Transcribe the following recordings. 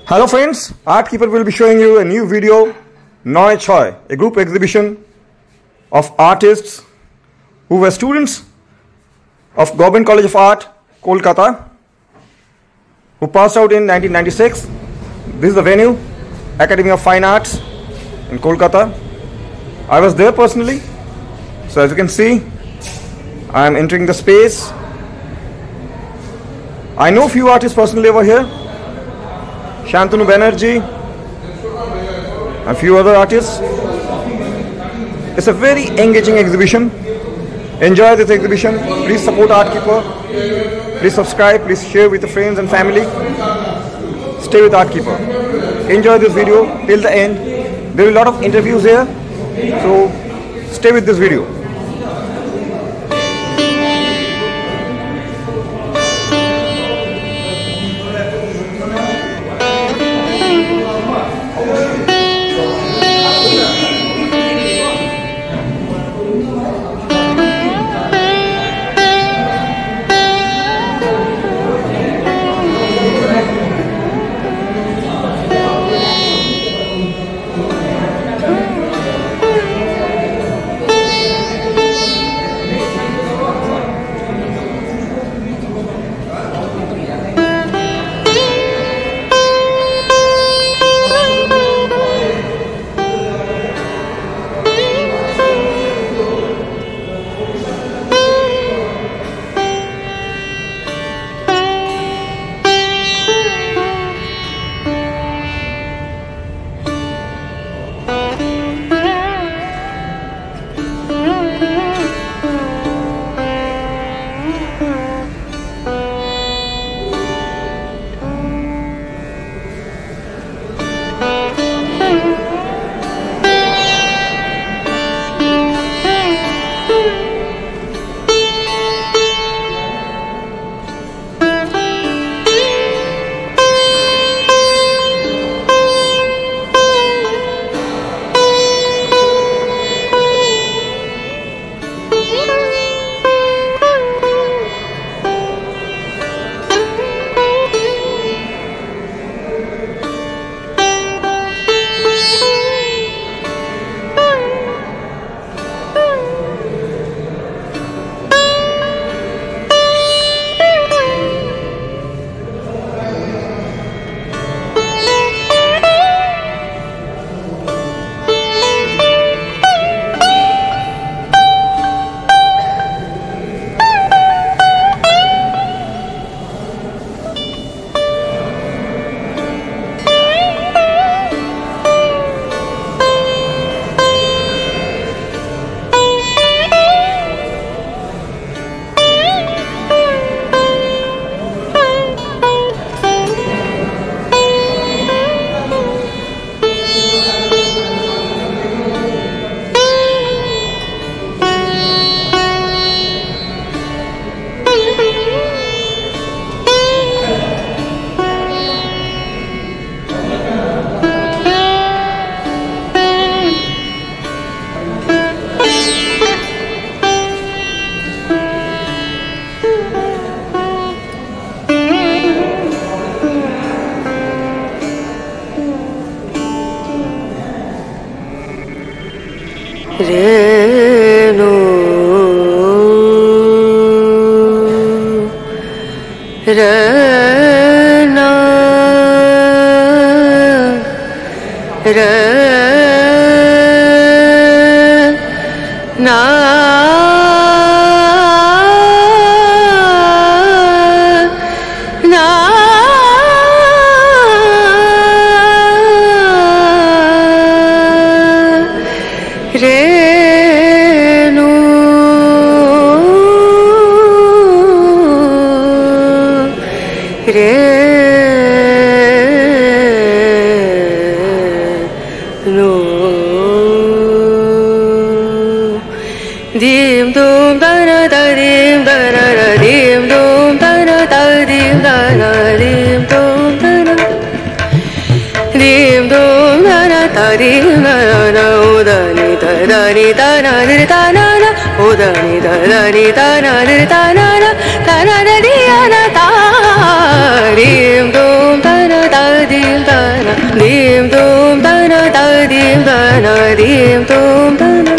Hello friends, Artkeeper will be showing you a new video, Noy Choi, a group exhibition of artists who were students of Government College of Art, Kolkata, who passed out in 1996. This is the venue, Academy of Fine Arts in Kolkata. I was there personally, so as you can see, I am entering the space. I know few artists personally over here, Shantanu Banerjee, a few other artists. It's a very engaging exhibition. Enjoy this exhibition. Please support Artkeeper. Please subscribe. Please share with your friends and family. Stay with Artkeeper. Enjoy this video till the end. There will be a lot of interviews here, so stay with this video. Renu Rena Rena Renu Renu Dim dum da da dim da da dim dum da da dim da dim dum da dim dum da da dim da da ni da ni da na ni da na na o da ni da ni da na ni da na na da na da di na da dim dum da da dim da dim dum dana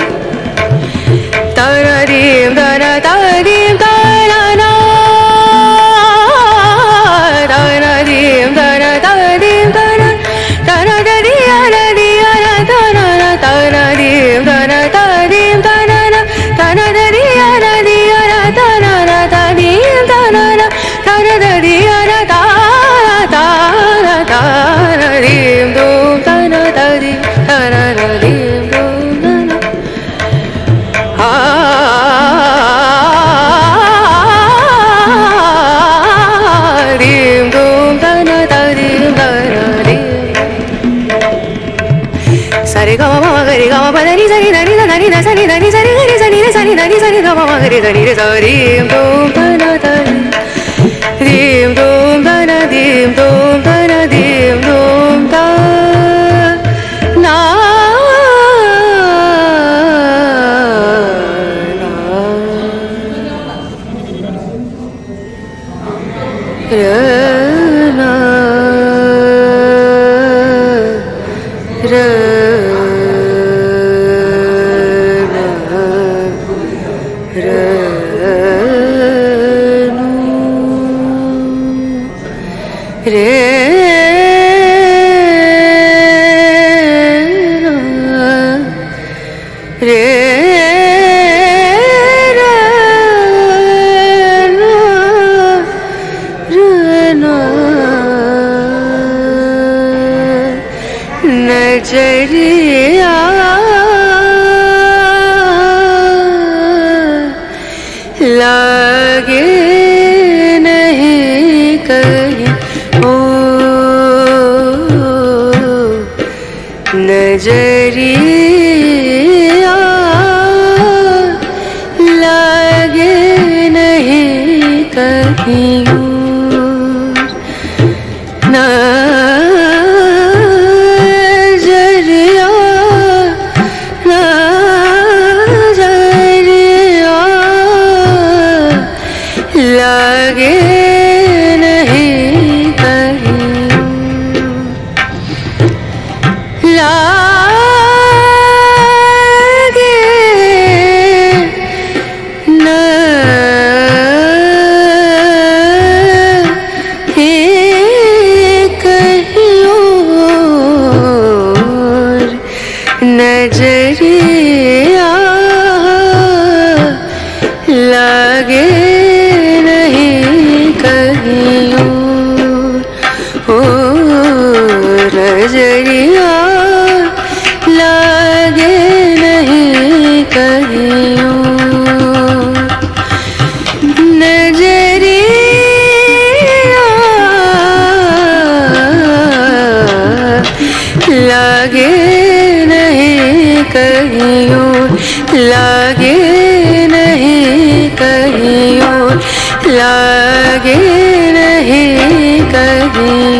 tara dim dana dim dana na tara dim dana dim dana tara di ara dana na tara dim dana dim dana na tara di ara dana na ta dim dana na tara di ara tara dim dum dana dim tara dim dum dana dim dum dana dim dana dim sare ga ma ga re ga ma pa ni sa ni da ni da ni da sa ni da ni sa ni ga ni sa ni da sa ni da ni sa ni ga ma ga re da ni sa dim dum dana dim dum dana dim dum dana dim dum dana नजरिया लागे नहीं कहीं ओ नजरिया लागे नहीं कहीं लागे नहीं कहीं लागे नहीं कहीं और नजरिया लागे नजरिया लागे नहीं कहीं नजरिया लागे नहीं कहीं लागे नहीं कहीं लागे नहीं कहीं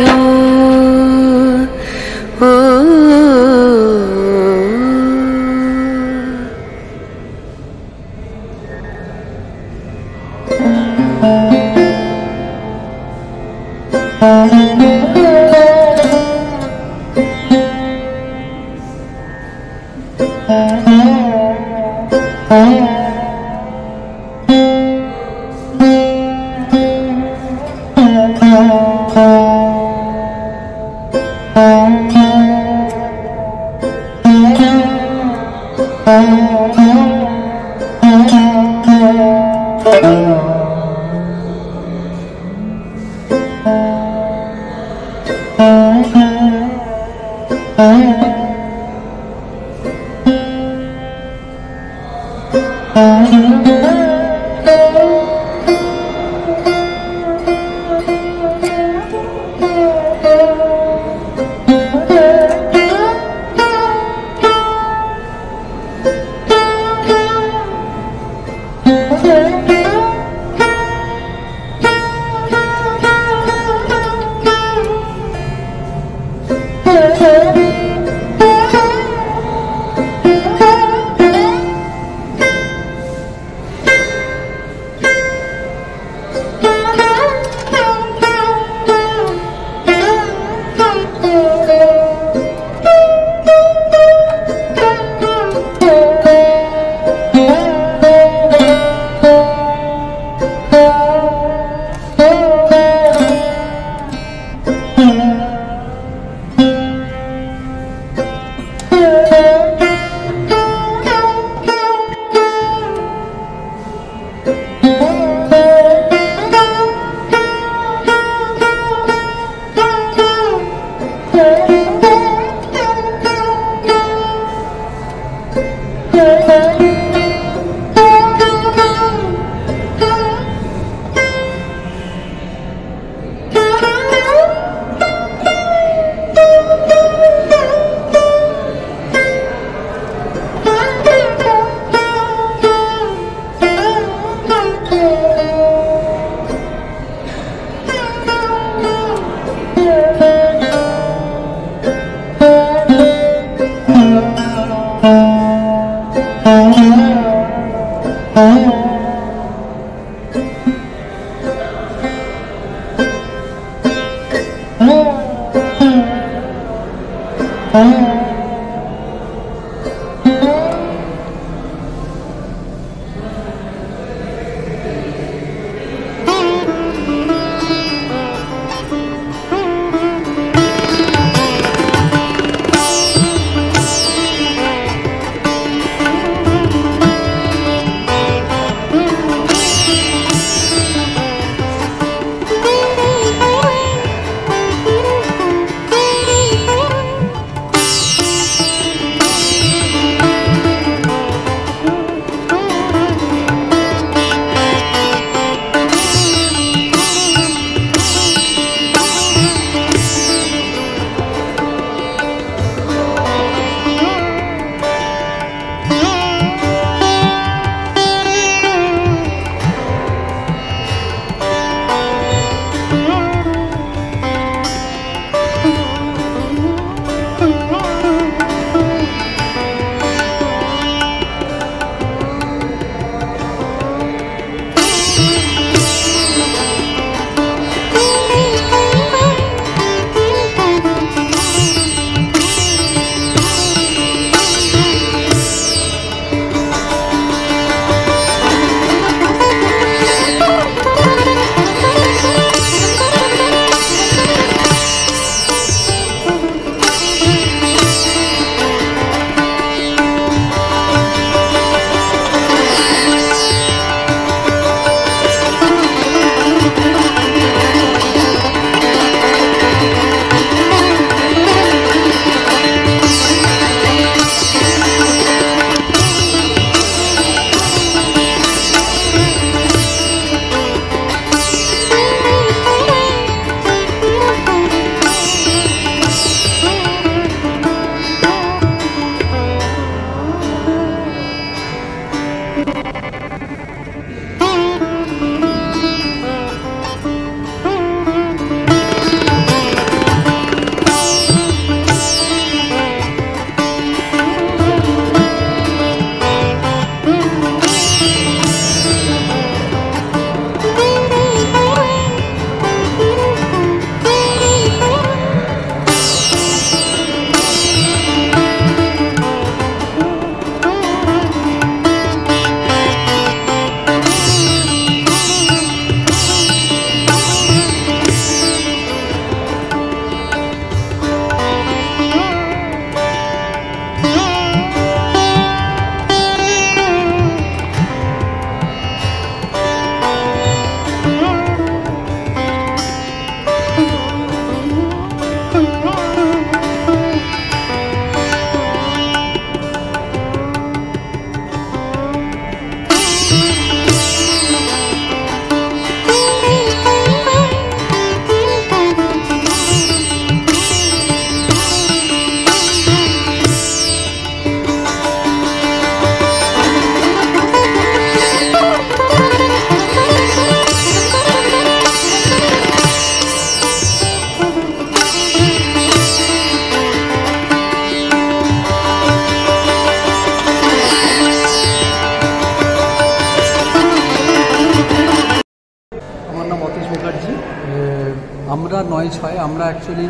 আমরা ৯/৬ আমরা অ্যাকচুয়ালি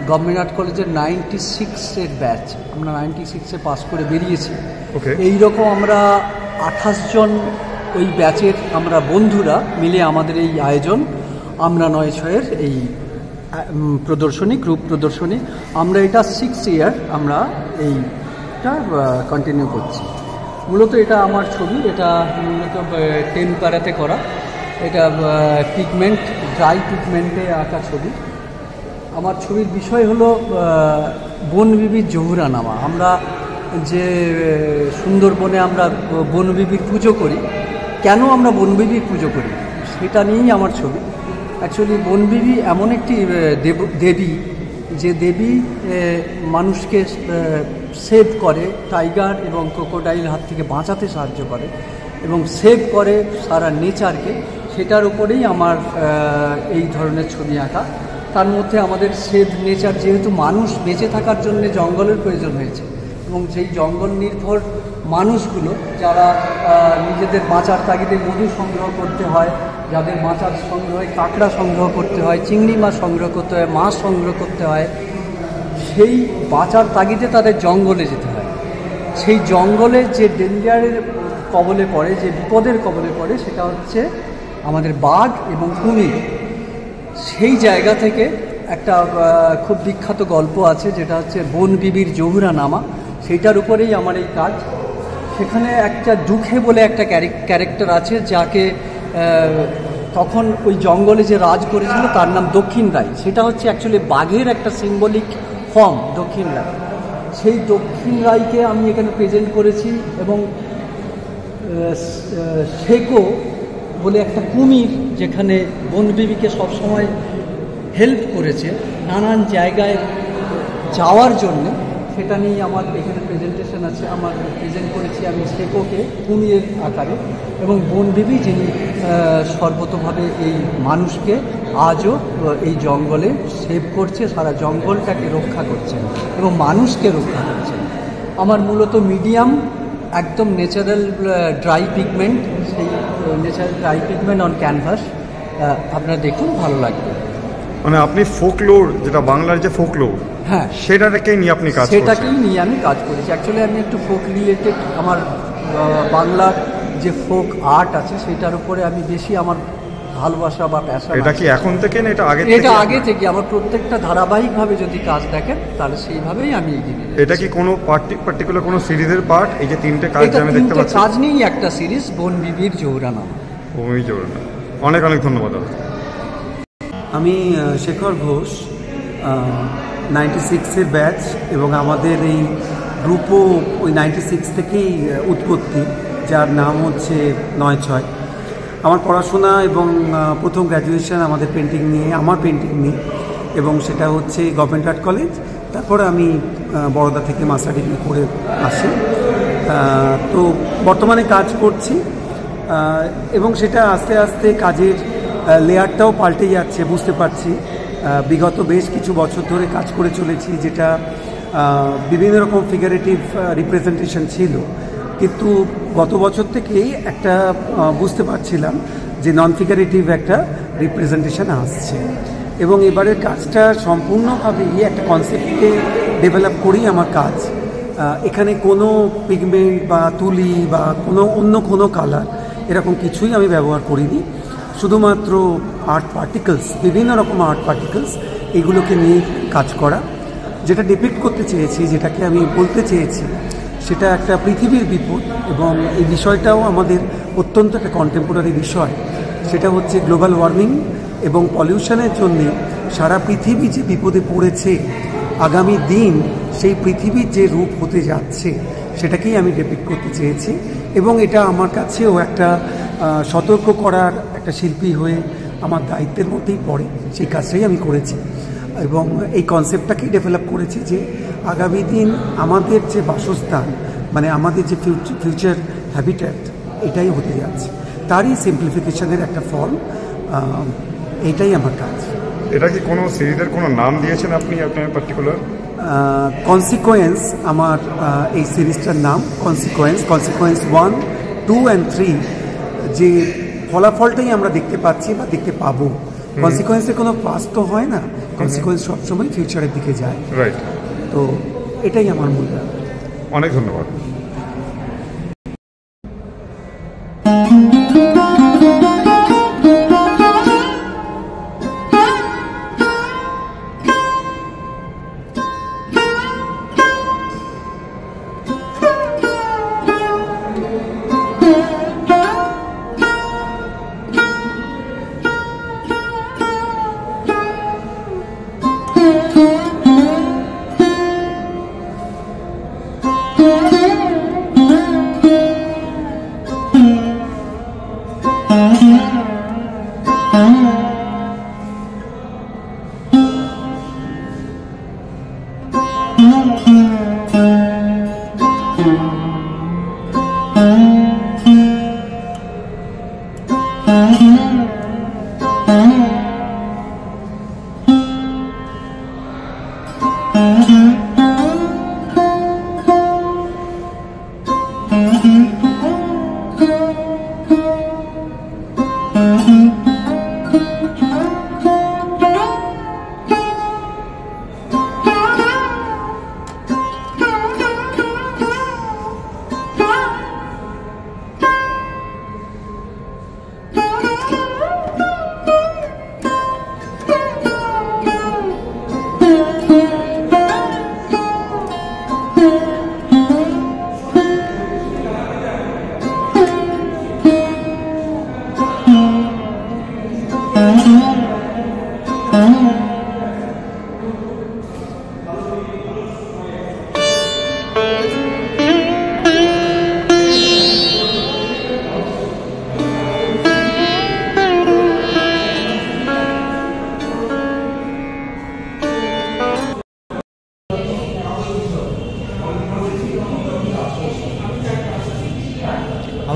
গভর্নমেন্ট আর্ট কলেজের 96-এর ব্যাচ, আমরা 96-এ পাস করে বেরিয়েছি। এইরকম আমরা 28 জন ওই ব্যাচের আমরা বন্ধুরা মিলে আমাদের এই আয়োজন আমরা ৯/৬-এর এই প্রদর্শনী, গ্রুপ প্রদর্শনী, আমরা এটা 6 ইয়ার আমরা এইটা কন্টিনিউ করছি। মূলত এটা আমার ছবি, এটা মূলত টেম্পারাতে করা, এটা পিগমেন্ট, ড্রাই পিগমেন্টে আঁকা ছবি। আমার ছবির বিষয় হলো বনবিবির জহুরানামা। আমরা যে সুন্দরবনে আমরা বনবিবির পুজো করি, কেন আমরা বনবিবির পুজো করি সেটা নিয়েই আমার ছবি। অ্যাকচুয়ালি বনবিবি এমন একটি দেবী, যে দেবী মানুষকে সেভ করে টাইগার এবং ক্রোকোডাইল হাত থেকে বাঁচাতে সাহায্য করে এবং সেভ করে সারা নেচারকে। সেটার উপরেই আমার এই ধরনের ছবি আঁকা। তার মধ্যে আমাদের সেভ নেচার, যেহেতু মানুষ বেঁচে থাকার জন্য জঙ্গলের প্রয়োজন হয়েছে এবং সেই জঙ্গল নির্ভর মানুষগুলো যারা নিজেদের বাঁচার তাগিদে মধু সংগ্রহ করতে হয়, যাদের মাচার সংগ্রহে কাঁকড়া সংগ্রহ করতে হয়, চিংড়ি মাছ সংগ্রহ করতে হয়, মাছ সংগ্রহ করতে হয়, সেই বাঁচার তাগিদে তাদের জঙ্গলে যেতে হয়। সেই জঙ্গলে যে ডেঞ্জারের কবলে পড়ে, যে বিপদের কবলে পড়ে, সেটা হচ্ছে আমাদের বাঘ এবং কুমির। সেই জায়গা থেকে একটা খুব বিখ্যাত গল্প আছে, যেটা হচ্ছে বন বিবির জহুরানামা, সেইটার উপরেই আমার এই কাজ। সেখানে একটা দুঃখে বলে একটা ক্যারেক্টার আছে, যাকে তখন ওই জঙ্গলে যে রাজ করেছিল তার নাম দক্ষিণ রায়। সেটা হচ্ছে অ্যাকচুয়ালি বাঘের একটা সিম্বলিক ফর্ম, দক্ষিণ রায়। সেই দক্ষিণ রায়কে আমি এখানে প্রেজেন্ট করেছি, এবং শেকো বলে একটা কুমির, যেখানে বনবিবিকে সবসময় হেল্প করেছে নানান জায়গায় যাওয়ার জন্যে, সেটা নিয়ে আমার এখানে প্রেজেন্টেশন আছে। আমার প্রেজেন্ট করেছি আমি শেকোকে কুমিরের আকারে, এবং বনবিবি যিনি সর্বতোভাবে এই মানুষকে আজও এই জঙ্গলে সেভ করছে, সারা জঙ্গলটাকে রক্ষা করছেন এবং মানুষকে রক্ষা করছেন। আমার মূলত মিডিয়াম, একদম ন্যাচারাল ড্রাই পিগমেন্ট, সেই natural dry pigment on canvas. আপনারা দেখুন, ভালো লাগবে। মানে আপনি ফোকলোর, যেটা বাংলার যে ফোকলোর, হ্যাঁ, সেটাকেই নিয়ে আপনি কাজ করছেন? সেটাকেই নিয়ে আমি কাজ করেছি। অ্যাকচুয়ালি আমি একটু ফোক রিলেটেড, আমার বাংলার যে ফোক আর্ট আছে সেটার উপরে আমি বেশি আমার ভালোবাসা বা প্যাশন। এটা কি এখন থেকে না এটা আগে থেকে? এটা আগে থেকে। আমার প্রত্যেকটা ধারাবাহিকভাবে যদি কাজ দেখেন তাহলে সেইভাবেই আমি এগিয়ে যাই। এটা কি কোনো পার্টিকুলার কোনো সিরিজের পার্ট? এই যে তিনটে কাজ আমি দেখতে পাচ্ছি, কাজ নিয়েই একটা সিরিজ, বন বিবির জহুরানামা। অনেক অনেক ধন্যবাদ। আমি শেখর ঘোষ, 96-এর ব্যাচ, এবং আমাদের এই গ্রুপও ওই 96 থেকেই উৎপত্তি, যার নাম হচ্ছে 96। আমার পড়াশোনা এবং প্রথম গ্র্যাজুয়েশন আমাদের পেন্টিং নিয়ে, আমার পেন্টিং নিয়ে, এবং সেটা হচ্ছে গভর্নমেন্ট আর্ট কলেজ। তারপরে আমি বরোদা থেকে মাস্টার ডিগ্রি করে আসি। তো বর্তমানে কাজ করছি, এবং সেটা আস্তে আস্তে কাজের লেয়ারটাও পাল্টে যাচ্ছে, বুঝতে পারছি। বিগত বেশ কিছু বছর ধরে কাজ করে চলেছি, যেটা বিভিন্ন রকম ফিগারেটিভ রিপ্রেজেন্টেশন ছিল, কিন্তু গত বছর থেকেই একটা বুঝতে পারছিলাম যে নন ফিগারেটিভ একটা রিপ্রেজেন্টেশন আসছে, এবং এবারের কাজটা সম্পূর্ণভাবেই একটা কনসেপ্টকে ডেভেলপ করেই আমার কাজ। এখানে কোনো পিগমেন্ট বা তুলি বা অন্য কোনো কালার এরকম কিছুই আমি ব্যবহার করিনি। শুধুমাত্র আর্ট পার্টিকেলস, বিভিন্ন রকম আর্ট পার্টিকেলস, এগুলোকে নিয়ে কাজ করা। যেটা ডিপিক্ট করতে চেয়েছি, যেটাকে আমি বলতে চেয়েছি, সেটা একটা পৃথিবীর বিপদ, এবং এই বিষয়টাও আমাদের অত্যন্ত একটা কন্টেম্পোরারি বিষয়। সেটা হচ্ছে গ্লোবাল ওয়ার্মিং এবং পলিউশনের জন্যে সারা পৃথিবী যে বিপদে পড়েছে, আগামী দিন সেই পৃথিবীর যে রূপ হতে যাচ্ছে, সেটাকেই আমি ডিপিক্ট করতে চেয়েছি। এবং এটা আমার কাছেও একটা সতর্ক করার একটা শিল্পী হয়ে আমার দায়িত্বের মধ্যেই পড়ে, সেই কাজটাই আমি করেছি। এবং এই কনসেপ্টটাকেই ডেভেলপ করেছি যে আগামী দিন আমাদের যে বাসস্থান, মানে আমাদের যে ফিউচার হ্যাবিট্যাট, এটাই হতে যাচ্ছে, তারই সিম্পলিফিকেশনের একটা ফর্ম। এটাই আমার কাজ। এটা কি কোনো সিরিজের কোনো নাম দিয়েছেন আপনি আপনার পার্টিকুলার? কনসিকোয়েন্স আমার এই সিরিজটার নাম। কনসিকোয়েন্স 1, 2 and 3, যে ফলাফলটাই আমরা দেখতে পাচ্ছি বা দেখতে পাবো। কনসিকোয়েন্সের কোনো পাস্ট তো হয় না, কনসিকোয়েন্স সবসময় ফিউচারের দিকে যায়। রাইট। তো এটাই আমার মূল ব্যাপার। অনেক ধন্যবাদ।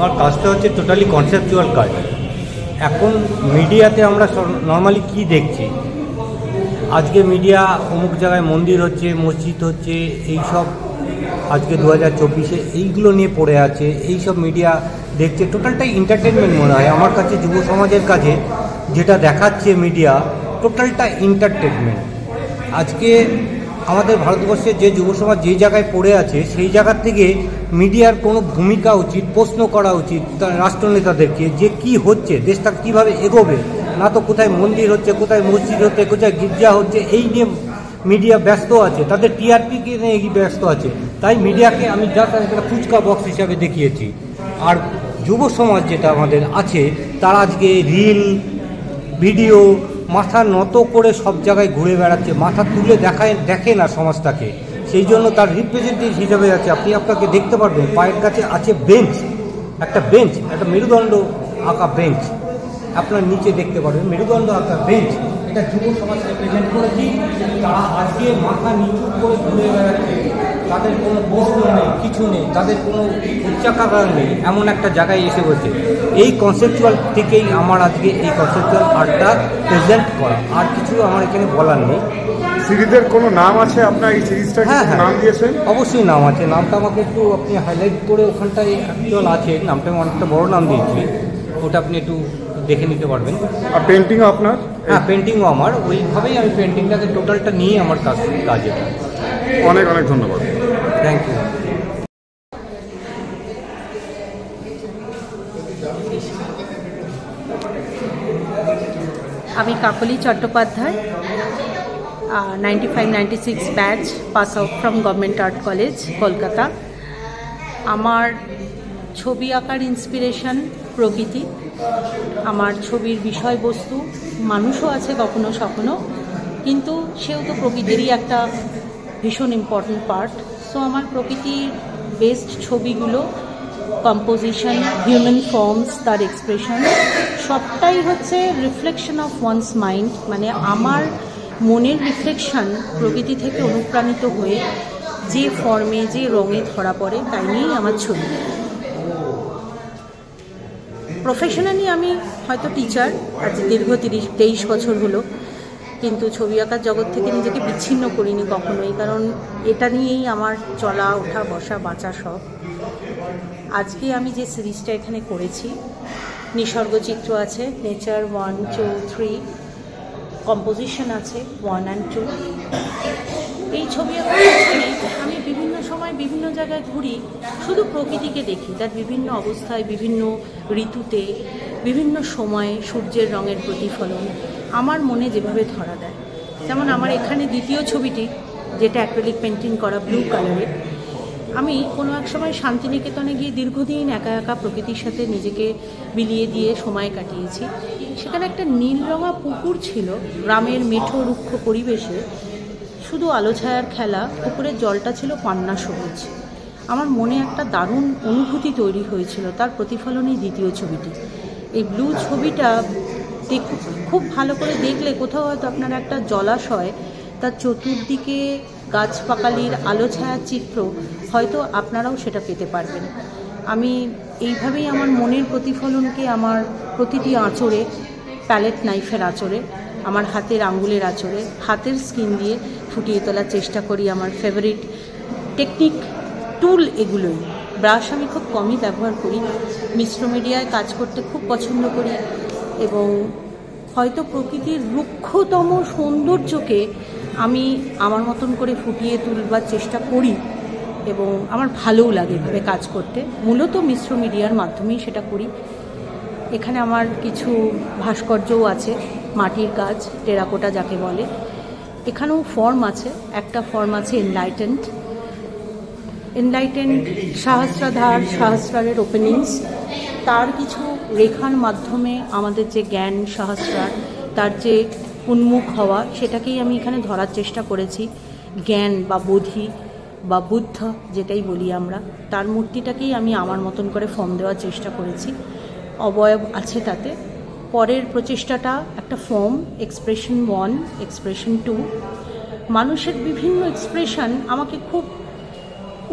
আমার কাজটা হচ্ছে টোটালি কনসেপচুয়াল কাজ। এখন মিডিয়াতে আমরা নর্মালি কি দেখছি, আজকে মিডিয়া অমুক জায়গায় মন্দির হচ্ছে, মসজিদ হচ্ছে, এইসব আজকে 2024-এ এইগুলো নিয়ে পড়ে আছে, এইসব মিডিয়া দেখছে। টোটালটাই এন্টারটেনমেন্ট মনে হয় আমার কাছে। যুব সমাজের কাছে যেটা দেখাচ্ছে মিডিয়া, টোটালটা এন্টারটেনমেন্ট। আজকে আমাদের ভারতবর্ষের যে যুব সমাজ যে জায়গায় পড়ে আছে, সেই জায়গার থেকে মিডিয়ার কোনো ভূমিকা উচিত, প্রশ্ন করা উচিত রাষ্ট্রনেতাদেরকে, যে কি হচ্ছে, দেশটা কীভাবে এগোবে। না তো কোথায় মন্দির হচ্ছে, কোথায় মসজিদ হচ্ছে, কোথায় গির্জা হচ্ছে, এই নিয়ে মিডিয়া ব্যস্ত আছে, তাদের টিআরপিকে নিয়ে ব্যস্ত আছে। তাই মিডিয়াকে আমি জাস্ট একটা ফুচকা বক্স হিসাবে দেখিয়েছি। আর যুব সমাজ যেটা আমাদের আছে, তারা আজকে রিল ভিডিও মাথা নত করে সব জায়গায় ঘুরে বেড়াচ্ছে, মাথা তুলে দেখে না সমাজটাকে। সেই জন্য তার রিপ্রেজেন্টেটিভ হিসাবে আছে। আপনাকে দেখতে পারবেন পায়ের কাছে আছে বেঞ্চ, একটা মেরুদণ্ড আঁকা বেঞ্চ, আপনার নিচে দেখতে পারবেন মেরুদণ্ড আঁকা বেঞ্চ। এটা যুব সমাজ রিপ্রেজেন্ট করেছি। তারা আজকে মাথা নিচু করে ঘুরে বেড়াচ্ছে, তাদের কোনো প্রশ্ন নেই, কিছু নেই, তাদের কোনো উচ্চাকাঙ্ক্ষা নেই, এমন একটা জায়গায় এসে বসে। এই কনসেপচুয়াল থেকেই আমার আজকে এই কনসেপচুয়াল আর্টটা প্রেজেন্ট করা, আর কিছু আমার এখানে বলার নেই। সিরিজের কোনো নাম আছে আপনার এই সিরিজটা? হ্যাঁ, নাম দিয়েছেন? অবশ্যই নাম আছে। নামটা আমাকে একটু আপনি হাইলাইট করে, ওখানটায় একজন আছে, নামটা আমি অনেকটা বড় নাম দিয়েছি, ওটা আপনি একটু দেখে নিতে পারবেন। আর পেন্টিংও আপনার? হ্যাঁ, পেন্টিংও আমার। ওইভাবেই আমি পেন্টিংটাকে টোটালটা নিয়ে আমার কাজ এটা। অনেক অনেক ধন্যবাদ। Thank you. আমি Kakali Chattopadhyay, 95-96 batch, pass out from government art college, Kolkata. আমার ছবি আঁকার ইন্সপিরেশন প্রকৃতি। আমার ছবির বিষয়বস্তু মানুষও আছে কখনো সখনো, কিন্তু সেও তো প্রকৃতিরই একটা ভীষণ ইম্পর্ট্যান্ট পার্ট। সো আমার প্রকৃতির বেসড ছবিগুলো, কম্পোজিশন, হিউম্যান ফর্মস, তার এক্সপ্রেশন, সবটাই হচ্ছে রিফ্লেকশন অফ ওয়ান্স মাইন্ড। মানে আমার মনের রিফ্লেকশন প্রকৃতি থেকে অনুপ্রাণিত হয়ে যে ফর্মে, যে রঙে ধরা পড়ে, তাই নিয়েই আমার ছবি। প্রফেশনালি আমি হয়তো টিচার, আজ দীর্ঘ 23 বছর হলো, কিন্তু ছবি আঁকার জগৎ থেকে নিজেকে বিচ্ছিন্ন করিনি কখনোই, কারণ এটা নিয়েই আমার চলা, ওঠা, বসা, বাঁচা সব। আজকে আমি যে সিরিজটা এখানে করেছি, নিসর্গ চিত্র আছে, নেচার 1, 2, 3, কম্পোজিশন আছে 1 and 2। এই ছবি আঁকার আমি বিভিন্ন সময় বিভিন্ন জায়গায় ঘুরি, শুধু প্রকৃতিকে দেখি, তার বিভিন্ন অবস্থায়, বিভিন্ন ঋতুতে, বিভিন্ন সময়ে সূর্যের রঙের প্রতিফলন আমার মনে যেভাবে ধরা দেয়। যেমন আমার এখানে দ্বিতীয় ছবিটি, যেটা অ্যাক্রিলিক পেন্টিং করা ব্লু কালারের, আমি কোনো এক সময় শান্তিনিকেতনে গিয়ে দীর্ঘদিন একা একা প্রকৃতির সাথে নিজেকে বিলিয়ে দিয়ে সময় কাটিয়েছি। সেখানে একটা নীল রঙা পুকুর ছিল, গ্রামের মেঠো রুক্ষ পরিবেশে, শুধু আলো ছায়ার খেলা, পুকুরের জলটা ছিল পান্না সবুজ। আমার মনে একটা দারুণ অনুভূতি তৈরি হয়েছিল, তার প্রতিফলনই দ্বিতীয় ছবিটি। এই ব্লু ছবিটা খুব ভালো করে দেখলে কোথাও হয়তো আপনারা একটা জলাশয়, তার চতুর্দিকে গাছপাকালির আলো ছায়ার চিত্র, হয়তো আপনারাও সেটা পেতে পারবেন। আমি এইভাবেই আমার মনের প্রতিফলনকে আমার প্রতিটি আঁচড়ে, প্যালেট নাইফের আঁচড়ে, আমার হাতের আঙ্গুলের আঁচড়ে, হাতের স্কিন দিয়ে ফুটিয়ে তোলার চেষ্টা করি। আমার ফেভারিট টেকনিক, টুল এগুলোই। ব্রাশ আমি খুব কমই ব্যবহার করি, মিশ্র মিডিয়ায় কাজ করতে খুব পছন্দ করি, এবং হয়তো প্রকৃতির রুক্ষতম সৌন্দর্যকে আমি আমার মতন করে ফুটিয়ে তুলবার চেষ্টা করি, এবং আমার ভালোও লাগে এভাবে কাজ করতে। মূলত মিশ্র মিডিয়ার মাধ্যমেই সেটা করি। এখানে আমার কিছু ভাস্কর্যও আছে, মাটির কাজ, টেরাকোটা যাকে বলে। এখানেও ফর্ম আছে, একটা ফর্ম আছে এনলাইটেন্ড সহস্রাধার, সহস্রারের ওপেনিংস। তার কিছু রেখার মাধ্যমে আমাদের যে জ্ঞান সহস্রার, তার যে উন্মুখ হওয়া, সেটাকেই আমি এখানে ধরার চেষ্টা করেছি। জ্ঞান বা বোধি বা বুদ্ধ যেটাই বলি আমরা, তার মূর্তিটাকেই আমি আমার মতন করে ফর্ম দেওয়ার চেষ্টা করেছি। অবয়ব আছে তাতে। পরের প্রচেষ্টাটা একটা ফর্ম, এক্সপ্রেশন 1, এক্সপ্রেশন 2। মানুষের বিভিন্ন এক্সপ্রেশন আমাকে খুব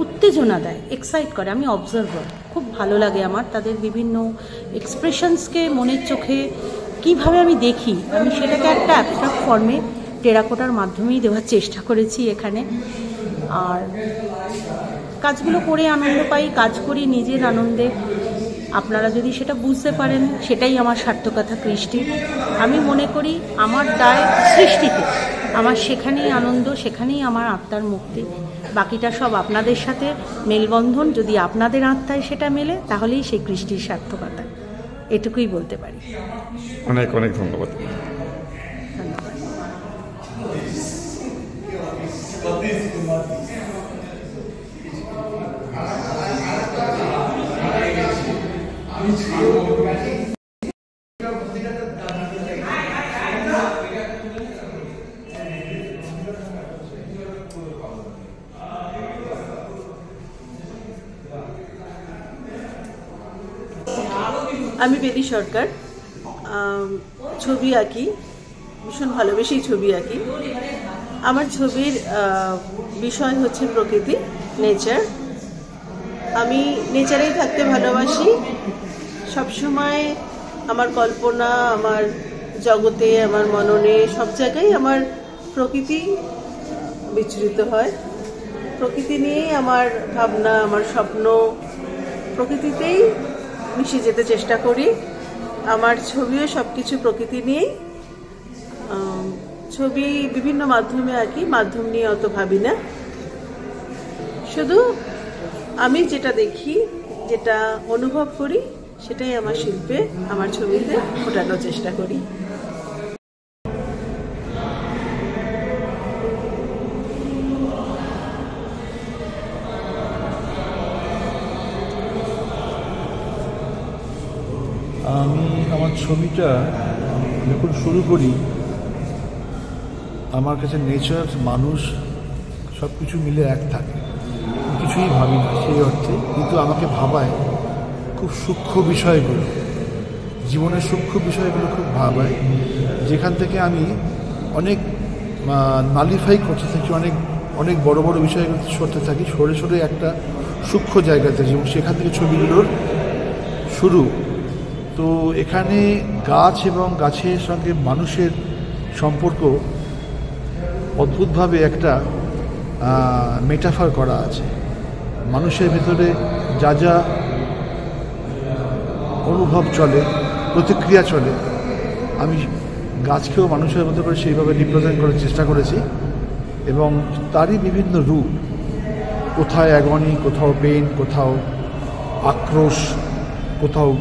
উত্তেজনা দেয়, এক্সাইট করে। আমি অবজার্ভার, খুব ভালো লাগে আমার তাদের বিভিন্ন এক্সপ্রেশনসকে মনের চোখে কিভাবে আমি দেখি, আমি সেটাকে একটা অ্যাবস্ট্রাক্ট ফর্মে টেরাকোটার মাধ্যমেই দেওয়ার চেষ্টা করেছি এখানে। আর কাজগুলো করে আনন্দ পাই, কাজ করি নিজের আনন্দে। আপনারা যদি সেটা বুঝতে পারেন সেটাই আমার সার্থকতা কৃষ্টির। আমি মনে করি আমার দায় সৃষ্টিতে, আমার সেখানেই আনন্দ, সেখানেই আমার আত্মার মুক্তি। বাকিটা সব আপনাদের সাথে মেলবন্ধন, যদি আপনাদের আত্মায় সেটা মেলে তাহলেই সেই কৃষ্টির সার্থকতা, এটুকুই বলতে পারি। অনেক অনেক ধন্যবাদ। আমি বেলি সরকার, ছবি আঁকি, ভীষণ ভালোবেসেই ছবি আঁকি। আমার ছবির বিষয় হচ্ছে প্রকৃতি, নেচার। আমি নেচারেই থাকতে ভালোবাসি সবসময়। আমার কল্পনা, আমার জগতে, আমার মননে, সব জায়গায় আমার প্রকৃতি বিচরিত হয়। প্রকৃতি নিয়েই আমার ভাবনা, আমার স্বপ্ন, প্রকৃতিতেই মিশে যেতে চেষ্টা করি। আমার ছবিও সব কিছু প্রকৃতি নিয়েই। ছবি বিভিন্ন মাধ্যমে আঁকি, মাধ্যম নিয়ে অত ভাবি না, শুধু আমি যেটা দেখি, যেটা অনুভব করি, সেটাই আমার শিল্পে, আমার ছবিতে ফোটানোর চেষ্টা করি। আমি আমার ছবিটা যখন শুরু করি, আমার কাছে নেচার, মানুষ সব কিছু মিলে এক থাকে, কিছুই ভাবি না সেই অর্থে। কিন্তু আমাকে ভাবায় খুব সূক্ষ্ম বিষয়গুলো, জীবনের সূক্ষ্ম বিষয়গুলো খুব ভাবায়, যেখান থেকে আমি অনেক নালিফাই করতে থাকি, অনেক অনেক বড় বড় বিষয়গুলো সরতে থাকি, সরে সরে একটা সূক্ষ্ম জায়গাতে, এবং সেখান থেকে ছবিগুলোর শুরু। তো এখানে গাছ এবং গাছের সঙ্গে মানুষের সম্পর্ক অদ্ভুতভাবে একটা মেটাফার করা আছে। মানুষের ভেতরে যা যা অনুভব চলে, প্রতিক্রিয়া চলে, আমি গাছকেও মানুষের মতো করে সেইভাবে রিপ্রেজেন্ট করার চেষ্টা করেছি। এবং তারই বিভিন্ন রূপ, কোথাও অ্যাগনি, কোথাও পেন, কোথাও আক্রোশ, কোথাও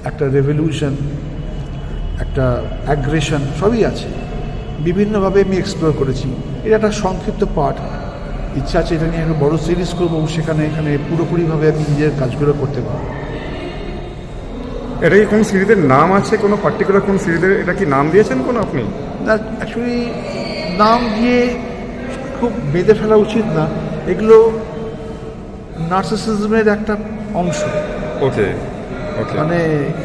একটা রেভলিউশন, একটা অ্যাগ্রেশন, সবই আছে। বিভিন্নভাবে আমি এক্সপ্লোর করেছি। এটা একটা সংক্ষিপ্ত পাঠ, ইচ্ছা আছে এটা নিয়ে একটা বড় সিরিজ করবো, সেখানে এখানে পুরোপুরিভাবে আমি নিজের কাজগুলো করতে পারবো। এটা কি কোনো সিরিজের নাম আছে, কোনো পার্টিকুলার কোন সিরিজের এটা কি নাম দিয়েছেন কোনো আপনি? না, অ্যাকচুয়ালি নাম দিয়ে খুব বেঁধে ফেলা উচিত না, এগুলো নার্সিসিজমের একটা অংশ। ওকে, মানে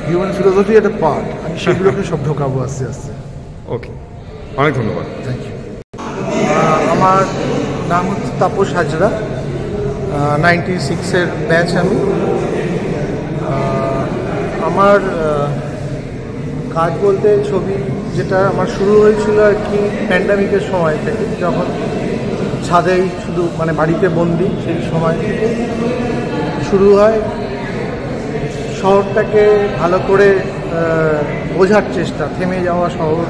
হিউম্যান ফিলোসফি একটা পার্ট, আমি সেগুলোকে সব ঢোকাবো আস্তে আস্তে। ওকে, অনেক ধন্যবাদ। Thank you. আমার নাম হচ্ছে তাপস হাজরা, 96-এর ব্যাচ আমি। আমার কাজ বলতে ছবি যেটা আমার শুরু হয়েছিল আর কি প্যান্ডামিকের সময় থেকে, যখন ছাদেই শুধু মানে বাড়িতে বন্দি, সেই সময় থেকে শুরু হয়। শহরটাকে ভালো করে বোঝার চেষ্টা, থেমে যাওয়া শহর,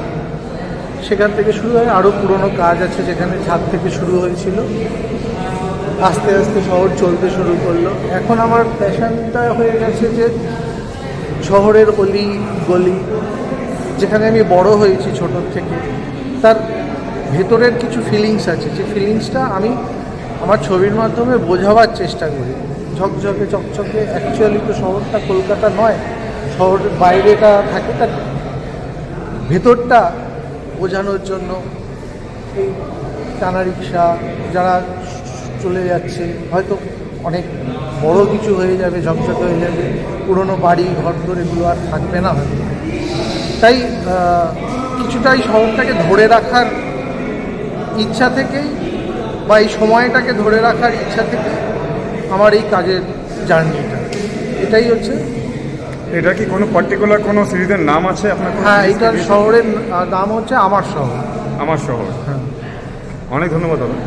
সেখান থেকে শুরু হয়। আরও পুরনো কাজ আছে যেখানে ছাদ থেকে শুরু হয়েছিল, আস্তে আস্তে শহর চলতে শুরু করলো। এখন আমার প্যাশনটা হয়ে গেছে যে শহরের অলি গলি, যেখানে আমি বড় হয়েছি ছোটোর থেকে, তার ভেতরের কিছু ফিলিংস আছে, যে ফিলিংসটা আমি আমার ছবির মাধ্যমে বোঝাবার চেষ্টা করি। ঝকঝকে চকচকে, অ্যাকচুয়ালি তো শহরটা কলকাতা নয়, শহরের বাইরেটা থাকে, তার ভেতরটা বোঝানোর জন্য এই টানা রিক্সা, যারা চলে যাচ্ছে, হয়তো অনেক বড় কিছু হয়ে যাবে, ঝকঝকে হয়ে যাবে, পুরনো বাড়ি ঘরদোর এগুলো আর থাকবে না হয়তো। তাই কিছুটা এই শহরটাকে ধরে রাখার ইচ্ছা থেকেই বা এই সময়টাকে ধরে রাখার ইচ্ছা থেকে আমার এই কাজের জার্নিটা, এটাই হচ্ছে। এটা কি কোনো পার্টিকুলার কোনো সিরিজের নাম আছে আপনার? হ্যাঁ, এটার শহরের নাম হচ্ছে আমার শহর। আমার শহর, হ্যাঁ। অনেক ধন্যবাদ দাদা।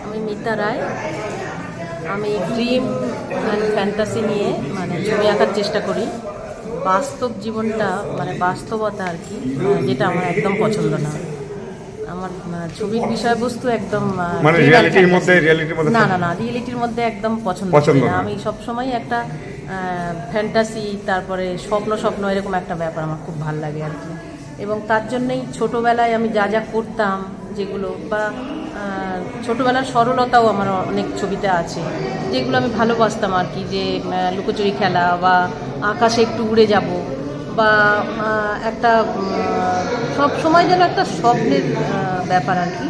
আমি মিতা রায়। আমি ড্রিম অ্যান্ড ফ্যান্টাসি নিয়ে মানে ছবি আঁকার চেষ্টা করি। বাস্তব জীবনটা মানে বাস্তবতা আর কি, যেটা আমার একদম পছন্দ না। আমার ছবির বিষয়বস্তু একদম মানে রিয়েলিটির মধ্যে না না না রিয়েলিটির মধ্যে একদম পছন্দ না। আমি সবসময় একটা ফ্যান্টাসি, তারপরে স্বপ্ন এরকম একটা ব্যাপার আমার খুব ভালো লাগে আর কি। এবং তার জন্যই ছোটোবেলায় আমি যা যা করতাম যেগুলো, বা ছোটোবেলার সরলতাও আমার অনেক ছবিতে আছে যেগুলো আমি ভালোবাসতাম আর কি, যে লুকোচুরি খেলা বা আকাশে একটু উড়ে যাব, বা একটা সব সময় যেন একটা স্বপ্নের ব্যাপার আর কি।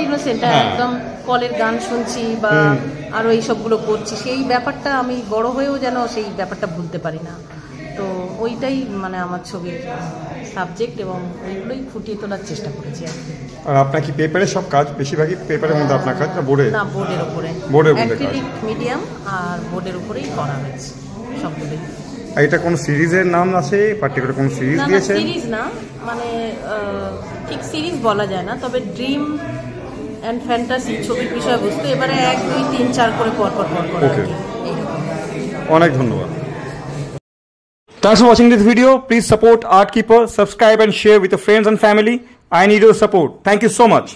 ইনোসেন্ট একদম কলের গান শুনছি বা আরও এইসবগুলো করছি, সেই ব্যাপারটা আমি বড় হয়েও যেন সেই ব্যাপারটা ভুলতে পারি না। তো ওইটাই মানে আমার ছবির সাবজেক্ট এবং ওইগুলোই ফুটিয়ে তোলার চেষ্টা করেছি আর কি। আর আপনার কি পেপারের সব কাজ বেশিরভাগই পেপারের মধ্যে আপনার কাজ, না বোর্ডে? না, বোর্ডের উপরে, অ্যাক্রিলিক মিডিয়াম আর বোর্ডের উপরেই করা হয়েছে সবগুলোই। আর এটা কোন সিরিজের নাম আছে, পার্টিকুলার কোন সিরিজ দিয়েছেন? সিরিজ না, মানে ঠিক সিরিজ বলা যায় না, তবে ড্রিম অ্যান্ড ফ্যান্টাসি ছবির বিষয়বস্তু এবারে 1, 2, 3, 4 করে পর অনেক ধন্যবাদ। Thanks for watching this video. Please support Art Keeper, subscribe and share with your friends and family. I need your support. Thank you so much.